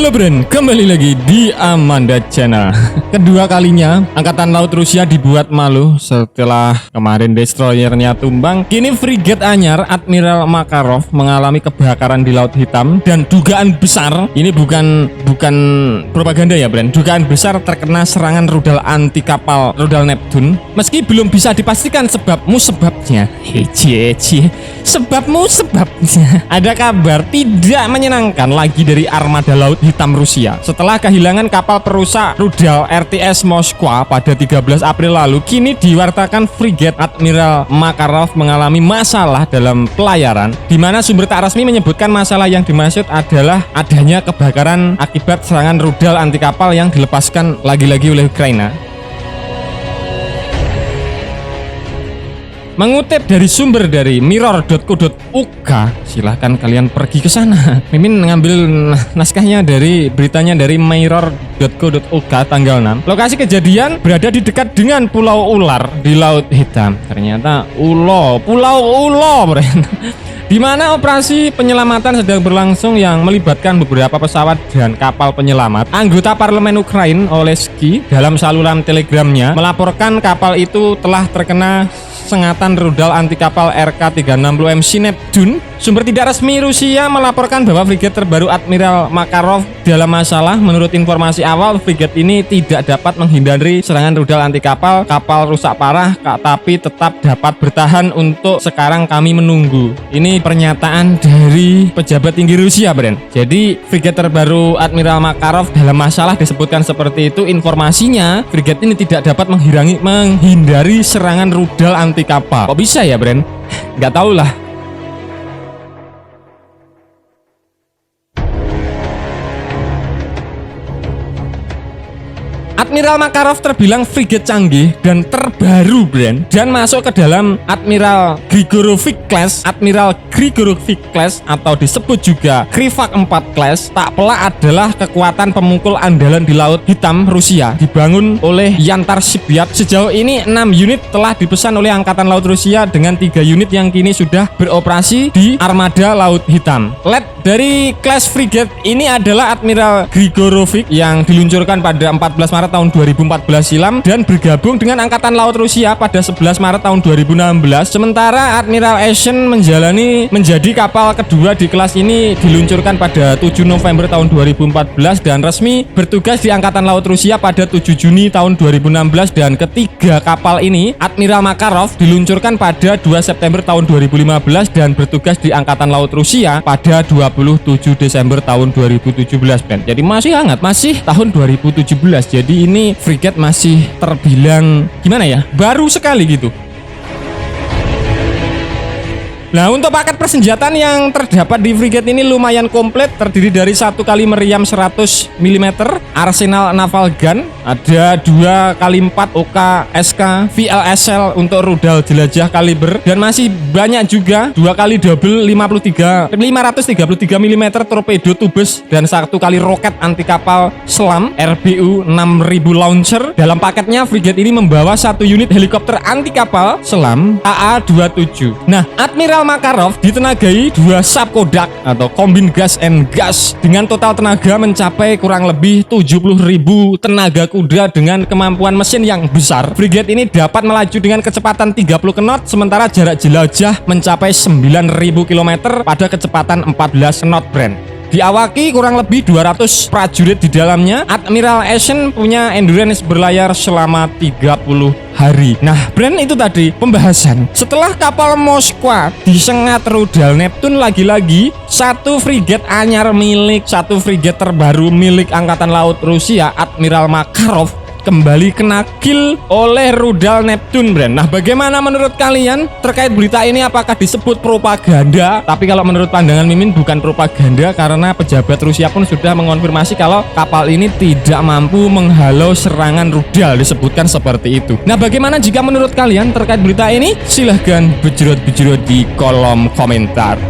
Halo Bren, kembali lagi di Amanda Channel. Kedua kalinya Angkatan Laut Rusia dibuat malu setelah kemarin destroyernya tumbang. Kini frigate anyar Admiral Makarov mengalami kebakaran di Laut Hitam dan dugaan besar, ini bukan propaganda ya Bren, dugaan besar terkena serangan rudal anti kapal rudal Neptune. Meski belum bisa dipastikan sebabnya. Sebabnya. Ada kabar tidak menyenangkan lagi dari armada Laut Hitam Rusia. Setelah kehilangan kapal perusak rudal RTS Moskwa pada 13 April lalu, kini diwartakan frigate Admiral Makarov mengalami masalah dalam pelayaran, di mana sumber tak resmi menyebutkan masalah yang dimaksud adalah adanya kebakaran akibat serangan rudal anti kapal yang dilepaskan lagi-lagi oleh Ukraina. Mengutip dari sumber dari mirror.co.uk, silahkan kalian pergi ke sana. Mimin ngambil naskahnya dari beritanya dari mirror.co.uk tanggal 6. Lokasi kejadian berada di dekat dengan Pulau Ular di Laut Hitam. Ternyata Pulau Ular, di mana operasi penyelamatan sedang berlangsung yang melibatkan beberapa pesawat dan kapal penyelamat. Anggota parlemen Ukraina Oleski dalam saluran telegramnya melaporkan kapal itu telah terkena sengatan rudal anti kapal RK-360MC Neptune. Sumber tidak resmi Rusia melaporkan bahwa frigate terbaru Admiral Makarov dalam masalah. Menurut informasi awal, frigate ini tidak dapat menghindari serangan rudal anti kapal rusak parah, tapi tetap dapat bertahan. Untuk sekarang kami menunggu. Ini pernyataan dari pejabat tinggi Rusia, Bren. Jadi frigate terbaru Admiral Makarov dalam masalah disebutkan seperti itu. Informasinya frigate ini tidak dapat menghindari serangan rudal anti kapal. Kok bisa ya, Bren? Nggak tahu lah. Admiral Makarov terbilang frigate canggih dan terbaru, Bren, dan masuk ke dalam Admiral Grigorovic class. Admiral Grigorovic class atau disebut juga Krivak 4 class tak pelak adalah kekuatan pemukul andalan di Laut Hitam Rusia, dibangun oleh Yantar Shipyard. Sejauh ini 6 unit telah dipesan oleh Angkatan Laut Rusia dengan 3 unit yang kini sudah beroperasi di armada Laut Hitam. Led dari class frigate ini adalah Admiral Grigorovic yang diluncurkan pada 14 Maret tahun 2014 silam dan bergabung dengan Angkatan Laut Rusia pada 11 Maret tahun 2016. Sementara Admiral Asian menjadi kapal kedua di kelas ini, diluncurkan pada 7 November tahun 2014 dan resmi bertugas di Angkatan Laut Rusia pada 7 Juni tahun 2016. Dan ketiga kapal ini, Admiral Makarov, diluncurkan pada 2 September tahun 2015 dan bertugas di Angkatan Laut Rusia pada 27 Desember tahun 2017. Jadi masih hangat, masih tahun 2017. Jadi ini frigate masih terbilang gimana ya, baru sekali gitu. Nah, untuk paket persenjataan yang terdapat di frigate ini lumayan komplit, terdiri dari 1 kali meriam 100 mm arsenal naval gun, ada 2 kali 4 OKSK VLSL untuk rudal jelajah kaliber, dan masih banyak juga 2 kali double 533 mm torpedo tubes dan 1 kali roket anti kapal selam RBU 6000 launcher. Dalam paketnya frigate ini membawa 1 unit helikopter anti kapal selam AA-27. Nah, Admiral Makarov ditenagai 2 subkodak atau combined gas and gas dengan total tenaga mencapai kurang lebih 70.000 tenaga kuda dengan kemampuan mesin yang besar. Frigate ini dapat melaju dengan kecepatan 30 knot, sementara jarak jelajah mencapai 9.000 km pada kecepatan 14 knot, Bren. Diawaki kurang lebih 200 prajurit di dalamnya. Admiral Asian punya endurance berlayar selama 30 hari. Nah, Bren, itu tadi pembahasan. Setelah kapal Moskwa disengat rudal Neptune, lagi-lagi satu frigate frigate terbaru milik Angkatan Laut Rusia, Admiral Makarov, kembali kena kill oleh rudal Neptune, Bren. Nah, bagaimana menurut kalian terkait berita ini? Apakah disebut propaganda? Tapi kalau menurut pandangan Mimin bukan propaganda, karena pejabat Rusia pun sudah mengonfirmasi kalau kapal ini tidak mampu menghalau serangan rudal, disebutkan seperti itu. Nah, bagaimana jika menurut kalian terkait berita ini? Silahkan bejrot di kolom komentar.